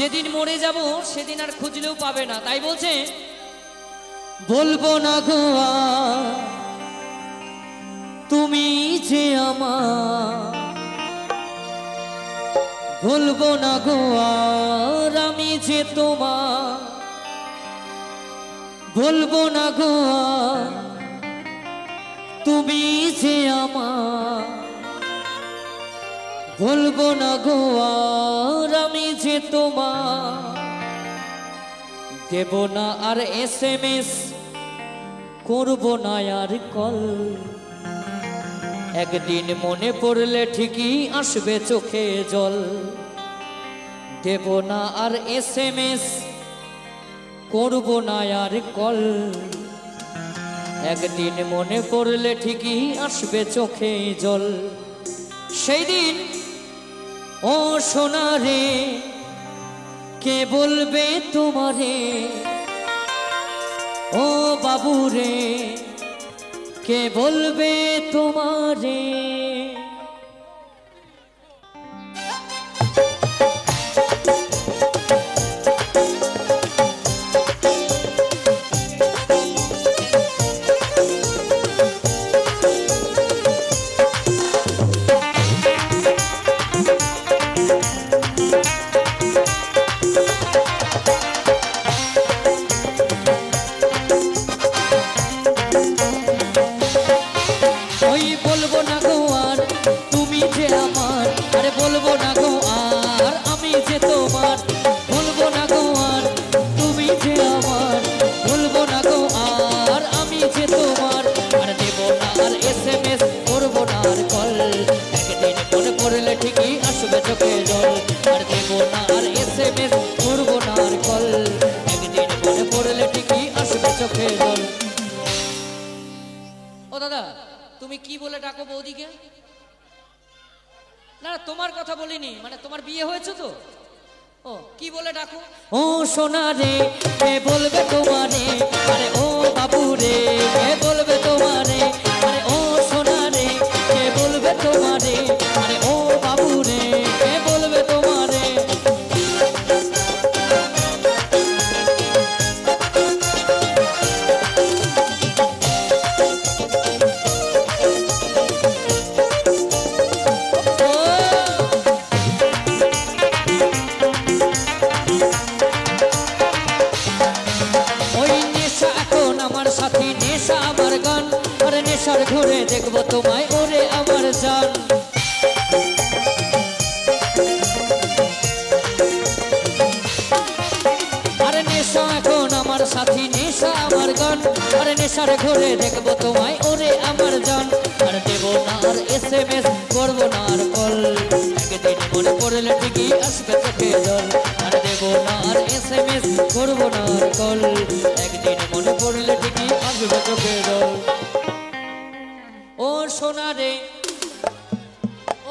যেদিন মরে যাব সেদিন আর খুঁজলেও পাবে না, তাই বলছে বলবো না গো তুমি যে আমার, বলবো না গো আর আমি যে তোমার, বলবো না গো তুমি যে আমার, বলবো না গো আর আমি যে তোমার। দেব না আর SMS, করব না আর কল, একদিন মনে পড়লে ঠিকই আসবে চোখে জল। দেব না আর SMS, করব না আর কল, একদিন মনে পড়লে ঠিকই আসবে চোখে জল। সেই দিন ও সোনা রে কে বলবে তোমারে, ও বাবু রে কে বলবে তোমারে। বলবো না গো আর তুমি যে আমার, আরে বলবো না গো আর আমি যে তোমার, বলবো না গো আর তুমি যে আমার, বলবো না গো আর আমি যে তোমার। আর দেব না আর SMS, করবো না আর কল, একদিন মনে পড়লে ঠিকই আসবে চোখে জল। আর দেব না আর SMS, করবো না আর কল, একদিন মনে পড়লে ঠিকই আসবে চোখে জল। ও দাদা, তুমি কি বলে ডাকো বৌদিকে? না তোমার কথা বলিনি, মানে তোমার বিয়ে হয়েছে তো। ও কি বলে ডাকো? ও সোনা রে কে বলবে তোমারে, আরে ও বাবু রে কে বলবে তোমারে, আরে ও সোনা রে কে বলবে তোমারে, আরে ও বাবু রে কে বলবে তোমারে। সাথী নেশা আমার গান, আরে নেশার ঘুরে দেখবো তোমায় ওরে আমার জান। আরে নেশা এখন আমার সাথী নেশা আমার গান, আরে নেশার ঘুরে দেখবো তোমায় ওরে আমার জান। আর দেব না আর SMS, করবো না আর কল, একদিন মনে পড়লে ঠিকই আসবে চোখে জল। আর দেব না আর SMS, করবো না আর কল, একদিন মনে পড়লে ঠিকই আসবে চোখে জল। ও সোনা রে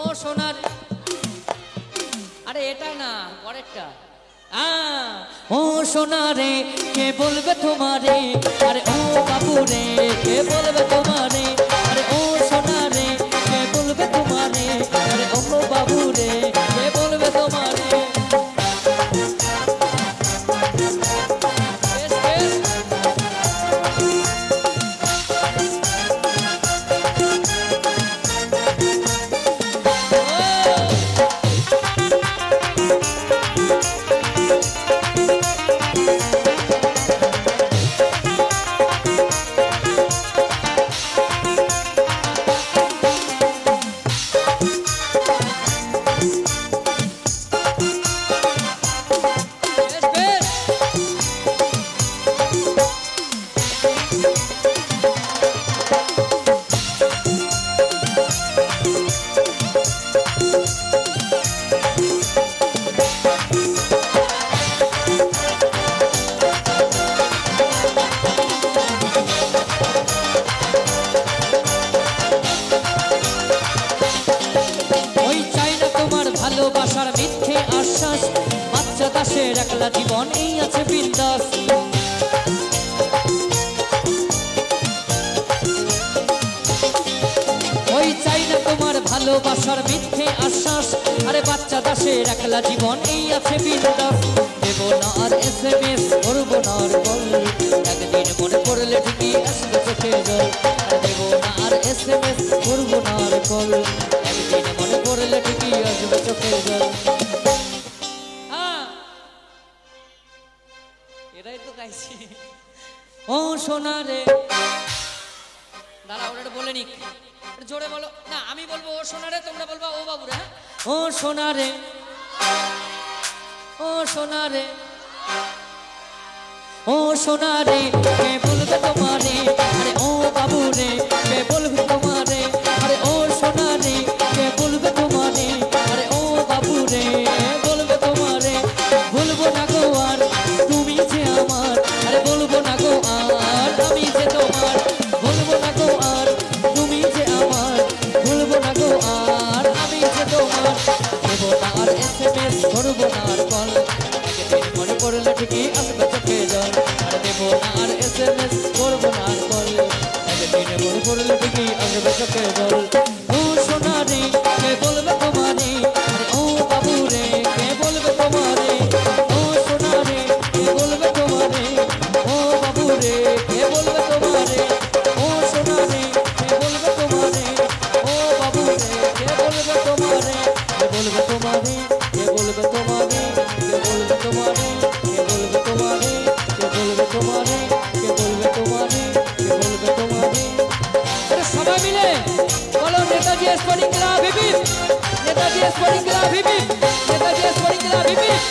ও সোনা রে, আরে এটা না পরেরটা। ও সোনা রে কে বলবে তোমারে, আরে ও বাবু রে কে বলবে তোমারে, আরে ও সোনা রে কে বলবে তোমারে, আরে ও বাবু রে কে বলবে তোমারে। ভালোবাসার মিথ্যে আশ্বাস, বাচ্চা দাসের একলা জীবন এই আছে বিন্দাস। ওই চাই না তোমার ভালোবাসার মিথ্যে আশ্বাস, আরে বাচ্চা দাসের একলা জীবন এই আছে বিন্দাস। গাইছি। ও সোনা রে, দাঁড়া ওটা বলে নিক, জোরে বলো না, আমি বলবো ও সোনা রে, তোমরা বলবা ও বাবু রে। হ্যাঁ, ও সোনা রে, ও সোনা রে, ও সোনা রে, কে বলবে তোমারে, আরে ও বাবু রে, কে বলবে তোমারে, আরে ও সোনা রে, কে বলবে তোমারে, আরে ও বাবু রে, বলবে তোমারে, বলবো না গো আর তুমি যে আমার, আরে বলবো না গো আর আমি যে তোমার, বলবো না গো আর তুমি যে আমার, বলবো না গো আর আমি যে তোমার, দেবো না আর SMS, করবো না আর কল, মনে পড়লে ঠিকই আসবে চোখে জল, আর দেবো না আর SMS, করবো না আর কল, একদিনে মনে পড়লে ঠিকই আসবে চোখে জল। ও সোনা রে, কে বলবে তোমারে, আরে ও বাবু রে, কে বলবে তোমারে, ও সোনা রে, কে বলবে তোমারে, ও বাবু রে, কে বলবে তোমারে, ও সোনা রে, কে বলবে তোমারে, ও বাবু রে, কে বলবে তোমারে, কে বলবে তোমারে, কে বলবে তোমারে, কে বলবে তোমারে, কে বলবে তোমারে, কে বলবে তোমারে, কে বলবে তোমারে, কে বলবে তোমারে। আরে সবাই মিলে বলো Netaji sporting club hip hip, Netaji sporting club hip hip, Netaji sporting club hip hip.